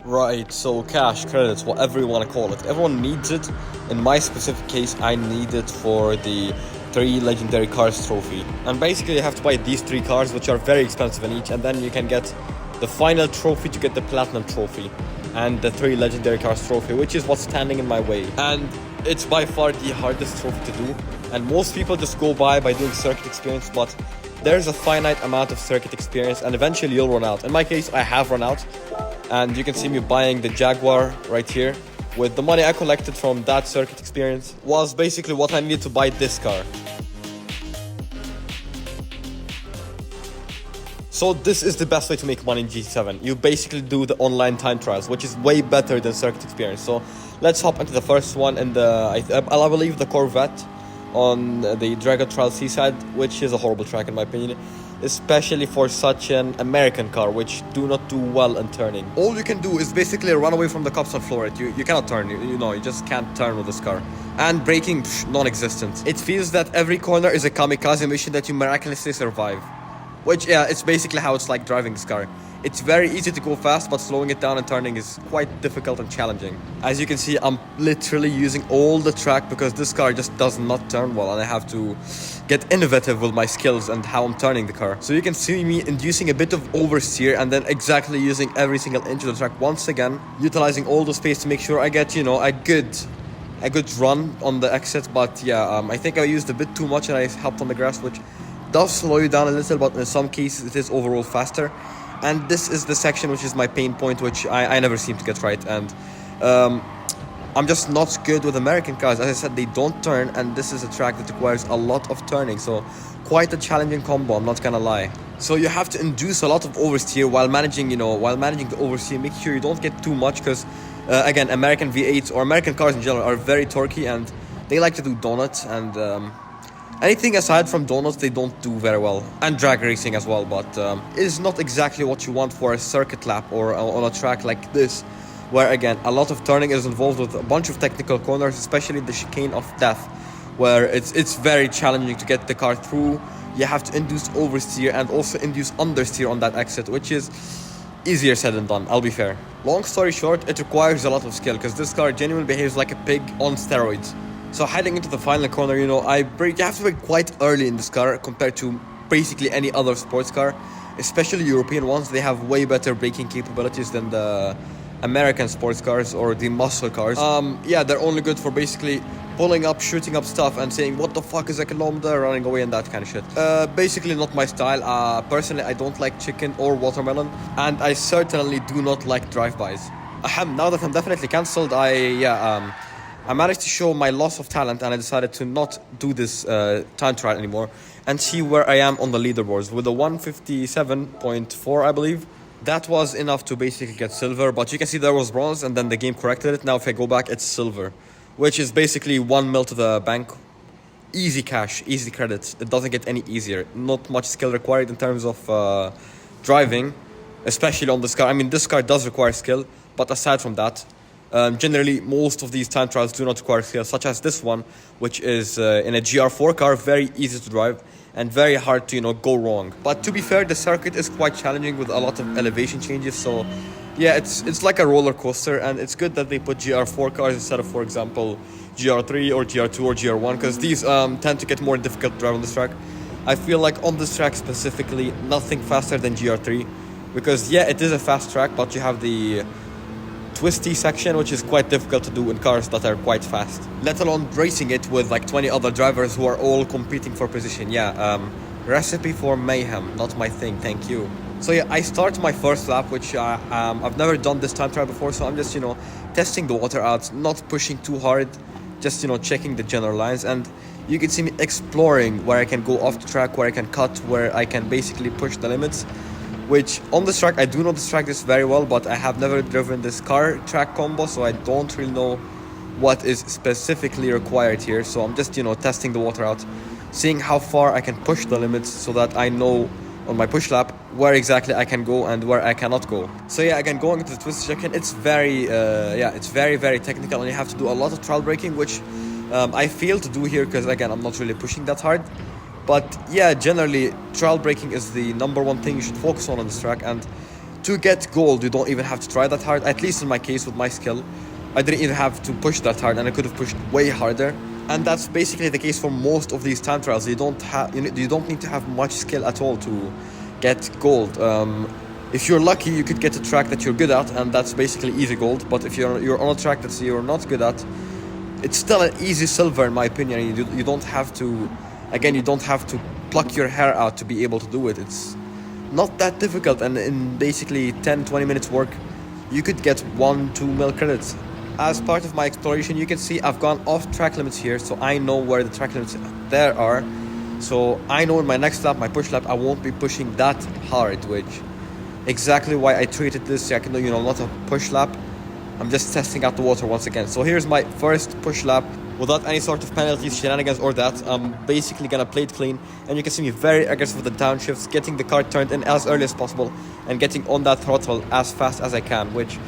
Right, so cash, credits, whatever you want to call it. Everyone needs it. In my specific case, I need it for the 3 legendary cars trophy. And basically you have to buy these 3 cars, which are very expensive in each, and then you can get the final trophy to get the platinum trophy and the 3 legendary cars trophy, which is what's standing in my way. And it's by far the hardest trophy to do. And most people just go by doing circuit experience, but there's a finite amount of circuit experience and eventually you'll run out. In my case, I have run out. And you can see me buying the Jaguar right here with the money I collected from that circuit experience was basically what I needed to buy this car. So this is the best way to make money in GT7. You basically do the online time trials, which is way better than circuit experience. So let's hop into the first one in I believe the Corvette on the Dragon Trial Seaside, which is a horrible track in my opinion, especially for such an American car which do not do well in turning. All you can do is basically run away from the cops and floor it. You cannot turn, you just can't turn with this car. And braking, non-existent. It feels that every corner is a kamikaze mission that you miraculously survive. Which, yeah, it's basically how it's like driving this car. It's very easy to go fast, but slowing it down and turning is quite difficult and challenging. As you can see, I'm literally using all the track because this car just does not turn well and I have to get innovative with my skills and how I'm turning the car. So you can see me inducing a bit of oversteer and then exactly using every single inch of the track once again, utilizing all the space to make sure I get, a good run on the exit. But yeah, I think I used a bit too much and I hopped on the grass, which does slow you down a little, but in some cases it is overall faster. And this is the section which is my pain point, which I never seem to get right. And I'm just not good with American cars. As I said, they don't turn, and this is a track that requires a lot of turning. So quite a challenging combo, I'm not gonna lie. So you have to induce a lot of oversteer while managing the oversteer. Make sure you don't get too much because, again, American V8s or American cars in general are very torquey and they like to do donuts and anything aside from donuts, they don't do very well. And drag racing as well, but it is not exactly what you want for a circuit lap or on a track like this, where again, a lot of turning is involved with a bunch of technical corners, especially the chicane of death, where it's very challenging to get the car through. You have to induce oversteer and also induce understeer on that exit, which is easier said than done, I'll be fair. Long story short, it requires a lot of skill because this car genuinely behaves like a pig on steroids. So heading into the final corner, you have to brake quite early in this car compared to basically any other sports car, especially European ones. They have way better braking capabilities than the American sports cars or the muscle cars. Yeah, they're only good for basically pulling up, shooting up stuff and saying, what the fuck is a kilometer, running away and that kind of shit. Basically not my style. Personally, I don't like chicken or watermelon, and I certainly do not like drive-bys. Now that I'm definitely cancelled, I managed to show my loss of talent and I decided to not do this time trial anymore and see where I am on the leaderboards with a 157.4, I believe. That was enough to basically get silver, but you can see there was bronze and then the game corrected it. Now if I go back, it's silver, which is basically 1 mil to the bank. Easy cash, easy credits. It doesn't get any easier. Not much skill required in terms of driving, especially on this car. I mean, this car does require skill, but aside from that, generally, most of these time trials do not require skill, such as this one, which is in a GR4 car, very easy to drive and very hard to, go wrong. But to be fair, the circuit is quite challenging with a lot of elevation changes. So, yeah, it's like a roller coaster, and it's good that they put GR4 cars instead of, for example, GR3 or GR2 or GR1, because these tend to get more difficult to drive on this track. I feel like on this track specifically, nothing faster than GR3, because, yeah, it is a fast track, but you have the twisty section, which is quite difficult to do in cars that are quite fast, let alone racing it with like 20 other drivers who are all competing for position. Recipe for mayhem, not my thing, thank you. So yeah, I start my first lap, which I've never done this time trial before, so I'm just testing the water out, not pushing too hard, just checking the general lines. And you can see me exploring where I can go off the track, where I can cut, where I can basically push the limits, which on this track, I do know this track this very well, but I have never driven this car track combo, so I don't really know what is specifically required here. So I'm just, testing the water out, seeing how far I can push the limits so that I know on my push lap where exactly I can go and where I cannot go. So yeah, again, going into the twist section, it's very, very technical, and you have to do a lot of trial braking, which I fail to do here because, again, I'm not really pushing that hard. But yeah, generally, trial braking is the #1 thing you should focus on this track. And To get gold, you don't even have to try that hard. At least in my case, with my skill, I didn't even have to push that hard, and I could have pushed way harder. And that's basically the case for most of these time trials. You don't need to have much skill at all to get gold. If you're lucky, you could get a track that you're good at, and that's basically easy gold. But if you're on a track that you're not good at, it's still an easy silver in my opinion. You don't have to, again, you don't have to pluck your hair out to be able to do it. It's not that difficult, and in basically 10-20 minutes work, you could get 1-2 mil credits. As part of my exploration, you can see I've gone off track limits here, so I know where the track limits there are. So I know in my next lap, my push lap, I won't be pushing that hard, which exactly why I treated this like, not a push lap. I'm just testing out the water once again. So here's my first push lap without any sort of penalties, shenanigans or that. I'm basically gonna play it clean, and you can see me very aggressive with the downshifts, getting the car turned in as early as possible and getting on that throttle as fast as I can, which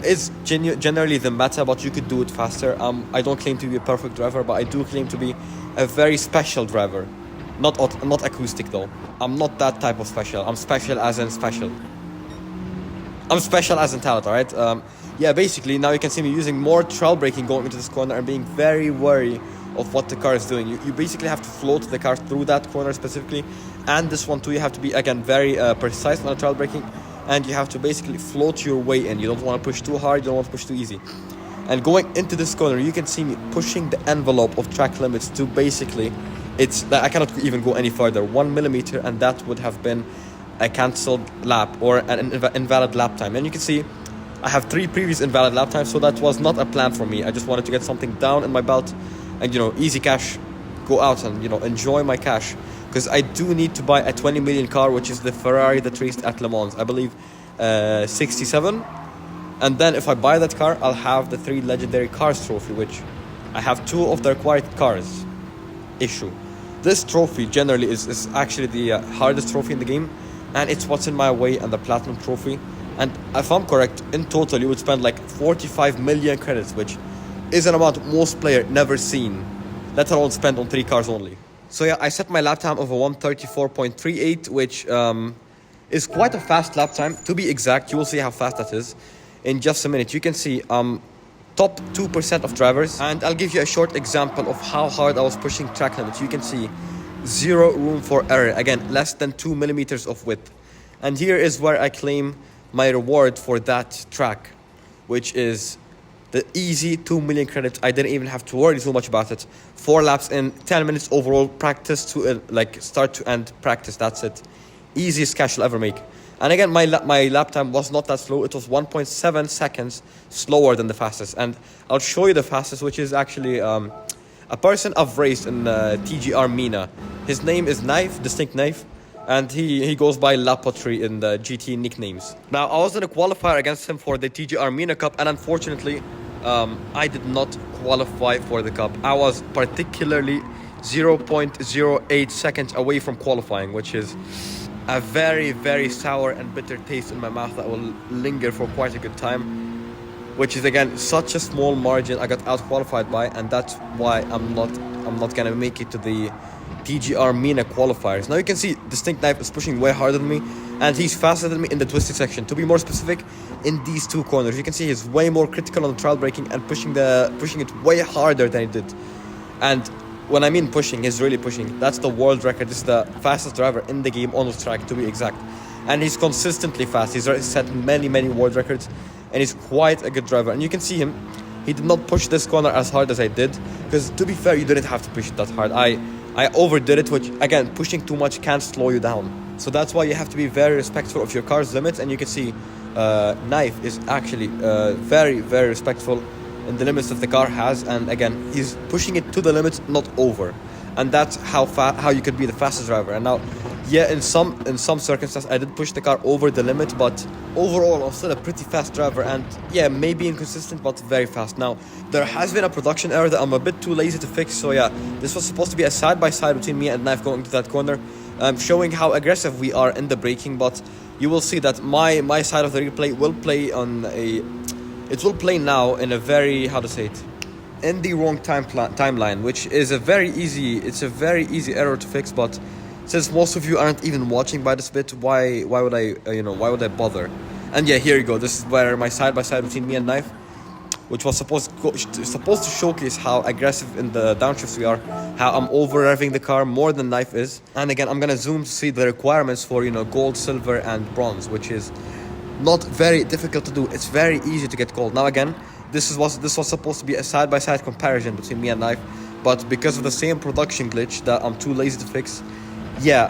is generally the meta, but you could do it faster. I don't claim to be a perfect driver, but I do claim to be a very special driver. Not acoustic though. I'm not that type of special. I'm special as in special. I'm special as in talent, alright? Yeah, basically now you can see me using more trail braking going into this corner and being very wary of what the car is doing. You basically have to float the car through that corner specifically, and this one too. You have to be, again, very precise on the trail braking, and you have to basically float your way in. You don't want to push too hard, you don't want to push too easy. And going into this corner, you can see me pushing the envelope of track limits to basically, I cannot even go any further, 1 millimeter, and that would have been a cancelled lap or an invalid lap time. And you can see I have 3 previous invalid lap times, so that was not a plan for me. I just wanted to get something down in my belt and, easy cash, go out and, enjoy my cash. Because I do need to buy a 20 million car, which is the Ferrari that raced at Le Mans, I believe 67. And then if I buy that car, I'll have the 3 legendary cars trophy, which I have 2 of the required cars issue. This trophy generally is actually the hardest trophy in the game, and it's what's in my way, and the platinum trophy. And if I'm correct, in total you would spend like 45 million credits, which is an amount most players never seen, let alone spend on 3 cars only. So yeah, I set my lap time of a 134.38, which is quite a fast lap time. To be exact, you will see how fast that is in just a minute. You can see top 2% of drivers, and I'll give you a short example of how hard I was pushing track limits. You can see 0 room for error, again, less than 2 millimeters of width. And here is where I claim my reward for that track, which is the easy 2 million credits. I didn't even have to worry too much about it. 4 laps in 10 minutes overall practice to like start to end practice. That's it. Easiest cash you'll ever make. And again, my lap time was not that slow. It was 1.7 seconds slower than the fastest. And I'll show you the fastest, which is actually a person I've raced in TGR Mina. His name is Knife, Distinct Knife. And he goes by Lapotry in the GT nicknames. Now, I was in a qualifier against him for the TGR Mina Cup, and unfortunately, I did not qualify for the cup. I was particularly 0.08 seconds away from qualifying, which is a very, very sour and bitter taste in my mouth that will linger for quite a good time. Which is, again, such a small margin I got out-qualified by, and that's why I'm not gonna make it to the TGR Mina qualifiers. Now you can see Distinct Knife is pushing way harder than me, and he's faster than me in the twisted section. To be more specific, in these 2 corners, you can see he's way more critical on the trail braking and pushing it way harder than he did. And when I mean pushing, he's really pushing. That's the world record. This is the fastest driver in the game on the track, to be exact. And he's consistently fast. He's set many world records, and he's quite a good driver. And you can see him, he did not push this corner as hard as I did, because to be fair, you didn't have to push it that hard. I overdid it, which, again, pushing too much can slow you down. So that's why you have to be very respectful of your car's limits. And you can see Knife is actually very respectful in the limits that the car has. And again, he's pushing it to the limits, not over. And that's how you could be the fastest driver. And now, yeah, in some circumstances, I did push the car over the limit, but overall, I'm still a pretty fast driver. And yeah, maybe inconsistent, but very fast. Now, there has been a production error that I'm a bit too lazy to fix. So yeah, this was supposed to be a side-by-side between me and Knife going to that corner, showing how aggressive we are in the braking. But you will see that my side of the replay will play it will play now in a very, how to say it, in the wrong timeline, which is a very easy error to fix. But since most of you aren't even watching by this bit, why would I why would I bother? And yeah, here you go. This is where my side by side between me and Knife, which was supposed to showcase how aggressive in the downshifts we are, how I'm over revving the car more than Knife is. And again, I'm gonna zoom to see the requirements for gold, silver, and bronze, which is not very difficult to do. It's very easy to get gold. Now again, this was supposed to be a side by side comparison between me and Knife, but because of the same production glitch that I'm too lazy to fix, yeah,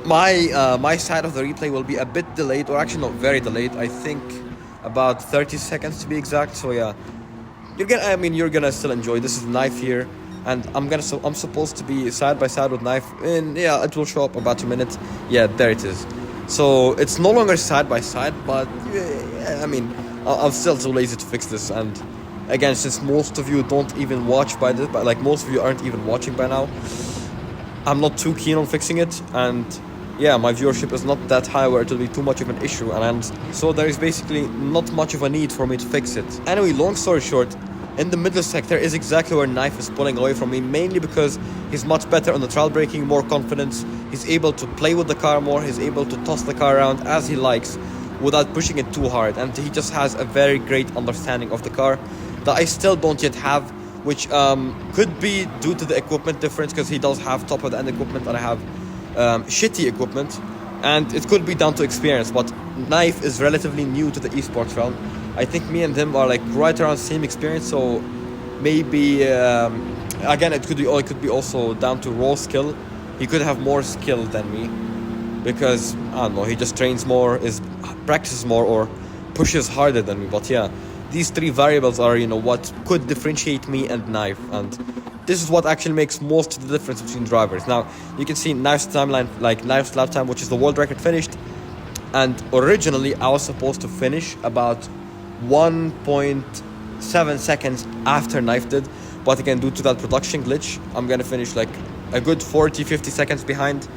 my side of the replay will be a bit delayed, or actually not very delayed. I think about 30 seconds to be exact. So yeah, you're gonna still enjoy. This is Knife here, and I'm supposed to be side by side with Knife, and yeah, it will show up about 2 minutes. Yeah, there it is. So it's no longer side by side, but yeah, I'm still too lazy to fix this. And again, since most of you don't even watch by this, but like most of you aren't even watching by now, I'm not too keen on fixing it. And yeah, my viewership is not that high where it will be too much of an issue, and so there is basically not much of a need for me to fix it. Anyway, long story short, in the middle sector is exactly where Knife is pulling away from me, mainly because he's much better on the trial braking, more confidence. He's able to play with the car more, he's able to toss the car around as he likes without pushing it too hard, and he just has a very great understanding of the car that I still don't yet have, which could be due to the equipment difference, because he does have top of the end equipment and I have shitty equipment, and it could be down to experience. But Knife is relatively new to the esports realm. I think me and him are like right around same experience, so maybe again it could be also down to raw skill. He could have more skill than me because I don't know, he just trains more, practices more, or pushes harder than me. But yeah, these three variables are what could differentiate me and Knife, and this is what actually makes most of the difference between drivers. Now you can see Knife's timeline, like Knife's lap time, which is the world record finished, and originally I was supposed to finish about 1.7 seconds after Knife did, but again, due to that production glitch, I'm gonna finish like a good 40-50 seconds behind